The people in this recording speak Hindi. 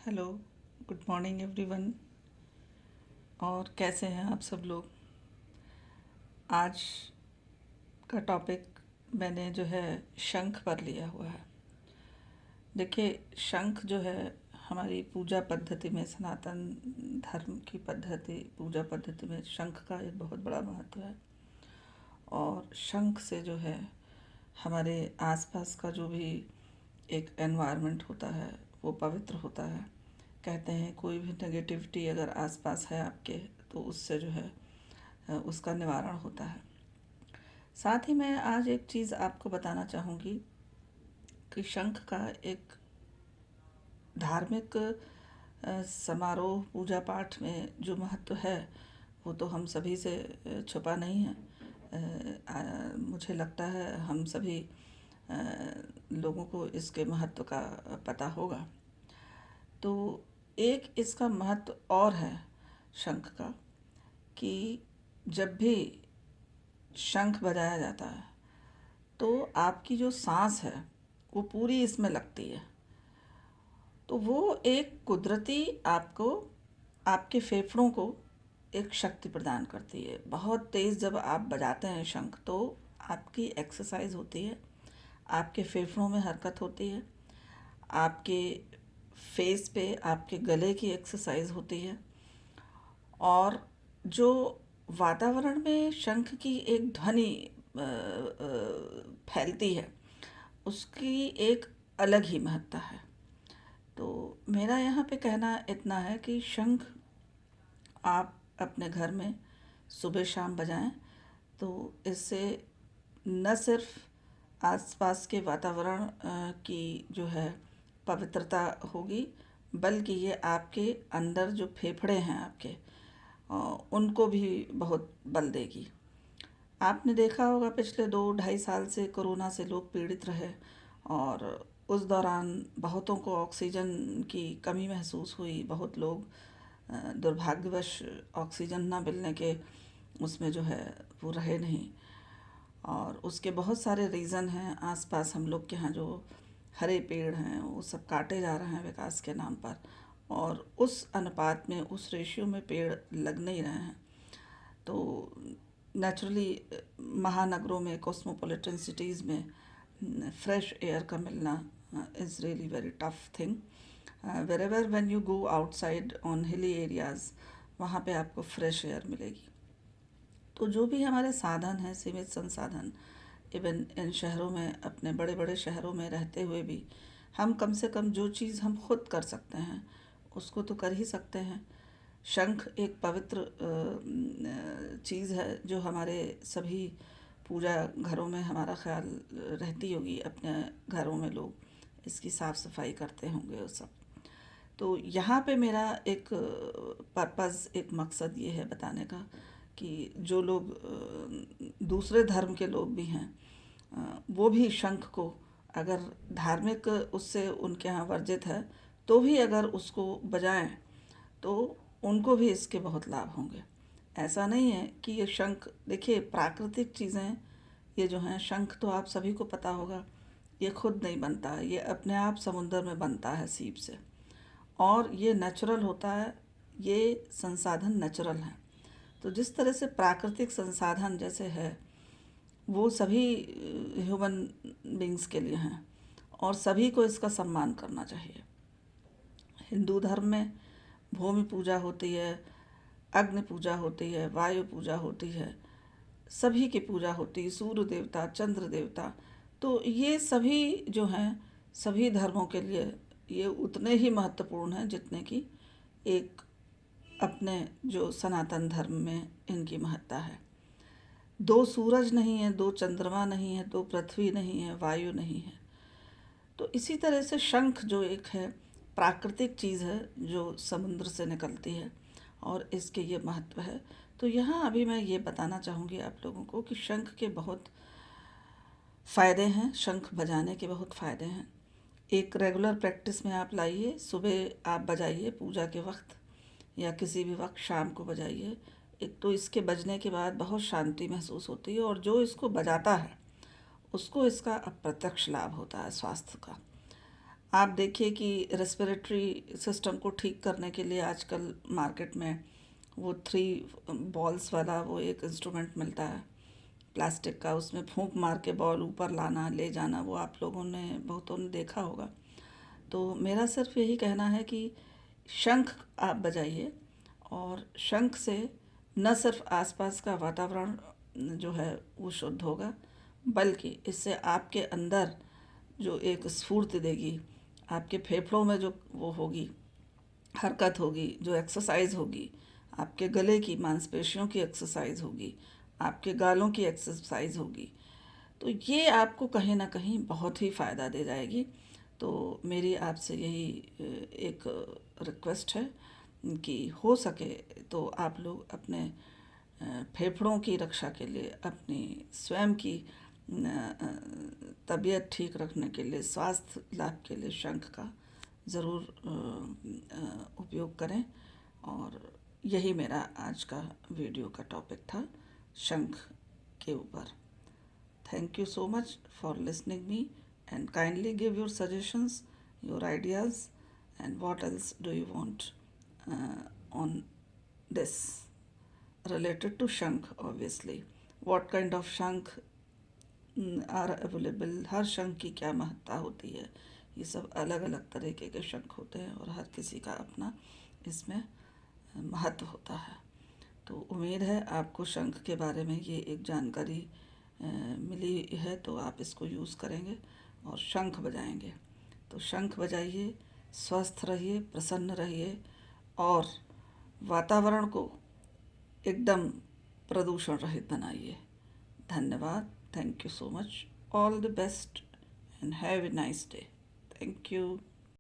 Hello, good morning everyone. और कैसे हैं आप सब लोग। आज का टॉपिक मैंने जो है शंख पर लिया हुआ है। देखिए, शंख जो है हमारी पूजा पद्धति में, सनातन धर्म की पद्धति पूजा पद्धति में शंख का एक बहुत बड़ा महत्व है। और शंख से जो है हमारे आसपास का जो भी एक एनवायरनमेंट होता है वो पवित्र होता है। कहते हैं कोई भी नेगेटिविटी अगर आसपास है आपके तो उससे जो है उसका निवारण होता है। साथ ही मैं आज एक चीज़ आपको बताना चाहूँगी कि शंख का एक धार्मिक समारोह पूजा पाठ में जो महत्व है वो तो हम सभी से छुपा नहीं है। मुझे लगता है हम सभी लोगों को इसके महत्व का पता होगा। तो एक इसका महत्व और है शंख का कि जब भी शंख बजाया जाता है तो आपकी जो सांस है वो पूरी इसमें लगती है। तो वो एक कुदरती आपको, आपके फेफड़ों को एक शक्ति प्रदान करती है। बहुत तेज़ जब आप बजाते हैं शंख तो आपकी एक्सरसाइज होती है, आपके फेफड़ों में हरकत होती है, आपके फेस पे, आपके गले की एक्सरसाइज होती है। और जो वातावरण में शंख की एक ध्वनि फैलती है उसकी एक अलग ही महत्ता है। तो मेरा यहाँ पे कहना इतना है कि शंख आप अपने घर में सुबह शाम बजाएं तो इससे न सिर्फ आसपास के वातावरण की जो है पवित्रता होगी, बल्कि ये आपके अंदर जो फेफड़े हैं आपके उनको भी बहुत बल देगी। आपने देखा होगा पिछले 2-2.5 साल से कोरोना से लोग पीड़ित रहे और उस दौरान बहुतों को ऑक्सीजन की कमी महसूस हुई। बहुत लोग दुर्भाग्यवश ऑक्सीजन ना मिलने के उसमें जो है वो रहे नहीं। और उसके बहुत सारे रीज़न हैं। आसपास हम लोग के यहाँ जो हरे पेड़ हैं वो सब काटे जा रहे हैं विकास के नाम पर, और उस अनुपात में, उस रेशियो में पेड़ लग नहीं रहे हैं। तो नेचुरली महानगरों में, कॉस्मोपॉलिटन सिटीज़ में फ्रेश एयर का मिलना is really very tough thing. Wherever when you go outside on hilly areas वहाँ पे आपको फ्रेश एयर मिलेगी। तो जो भी हमारे साधन हैं, सीमित संसाधन, इवन इन शहरों में, अपने बड़े बड़े शहरों में रहते हुए भी हम कम से कम जो चीज़ हम खुद कर सकते हैं उसको तो कर ही सकते हैं। शंख एक पवित्र चीज़ है जो हमारे सभी पूजा घरों में हमारा ख्याल रहती होगी। अपने घरों में लोग इसकी साफ़ सफाई करते होंगे और सब। तो यहाँ पे मेरा एक पर्पज़, एक मकसद ये है बताने का कि जो लोग दूसरे धर्म के लोग भी हैं वो भी शंख को, अगर धार्मिक उससे उनके यहाँ वर्जित है तो भी अगर उसको बजाएं तो उनको भी इसके बहुत लाभ होंगे। ऐसा नहीं है कि ये शंख, देखिए प्राकृतिक चीज़ें ये जो हैं, शंख तो आप सभी को पता होगा ये खुद नहीं बनता है, ये अपने आप समुंदर में बनता है सीप से। और ये नेचुरल होता है, ये संसाधन नेचुरल हैं। तो जिस तरह से प्राकृतिक संसाधन जैसे है वो सभी ह्यूमन बींग्स के लिए हैं और सभी को इसका सम्मान करना चाहिए। हिंदू धर्म में भूमि पूजा होती है, अग्नि पूजा होती है, वायु पूजा होती है, सभी की पूजा होती है, सूर्य देवता, चंद्र देवता। तो ये सभी जो हैं सभी धर्मों के लिए ये उतने ही महत्वपूर्ण हैं जितने कि एक अपने जो सनातन धर्म में इनकी महत्ता है। दो सूरज नहीं है, दो चंद्रमा नहीं है, दो पृथ्वी नहीं है, वायु नहीं है। तो इसी तरह से शंख जो एक है प्राकृतिक चीज़ है जो समुद्र से निकलती है और इसके ये महत्व है। तो यहाँ अभी मैं ये बताना चाहूँगी आप लोगों को कि शंख के बहुत फ़ायदे हैं, शंख बजाने के बहुत फ़ायदे हैं। एक रेगुलर प्रैक्टिस में आप लाइए, सुबह आप बजाइए पूजा के वक्त या किसी भी वक्त, शाम को बजाइए। एक तो इसके बजने के बाद बहुत शांति महसूस होती है और जो इसको बजाता है उसको इसका अप्रत्यक्ष लाभ होता है स्वास्थ्य का। आप देखिए कि रेस्पिरेटरी सिस्टम को ठीक करने के लिए आजकल मार्केट में वो 3 बॉल्स वाला वो एक इंस्ट्रूमेंट मिलता है प्लास्टिक का, उसमें फूंक मार के बॉल ऊपर लाना ले जाना, वो आप लोगों ने बहुतों ने देखा होगा। तो मेरा सिर्फ यही कहना है कि शंख आप बजाइए, और शंख से न सिर्फ आसपास का वातावरण जो है वो शुद्ध होगा, बल्कि इससे आपके अंदर जो एक स्फूर्ति देगी, आपके फेफड़ों में जो वो होगी, हरकत होगी, जो एक्सरसाइज होगी, आपके गले की मांसपेशियों की एक्सरसाइज होगी, आपके गालों की एक्सरसाइज होगी, तो ये आपको कहीं ना कहीं बहुत ही फ़ायदा दे जाएगी। तो मेरी आपसे यही एक रिक्वेस्ट है कि हो सके तो आप लोग अपने फेफड़ों की रक्षा के लिए, अपनी स्वयं की तबीयत ठीक रखने के लिए, स्वास्थ्य लाभ के लिए शंख का ज़रूर उपयोग करें। और यही मेरा आज का वीडियो का टॉपिक था, शंख के ऊपर। Thank you so much for listening me, and kindly give your suggestions, your ideas, and what else do you want on this related to Shankh, obviously. What kind of Shankh are available, हर शंख की क्या महत्ता होती है, ये सब अलग अलग तरीके के शंख होते हैं और हर किसी का अपना इसमें महत्व होता है। तो उम्मीद है आपको शंख के बारे में ये एक जानकारी मिली है, तो आप इसको यूज़ करेंगे और शंख बजाएंगे। तो शंख बजाइए, स्वस्थ रहिए, प्रसन्न रहिए, और वातावरण को एकदम प्रदूषण रहित बनाइए। धन्यवाद। Thank you so much. All the best and have a nice day. Thank you.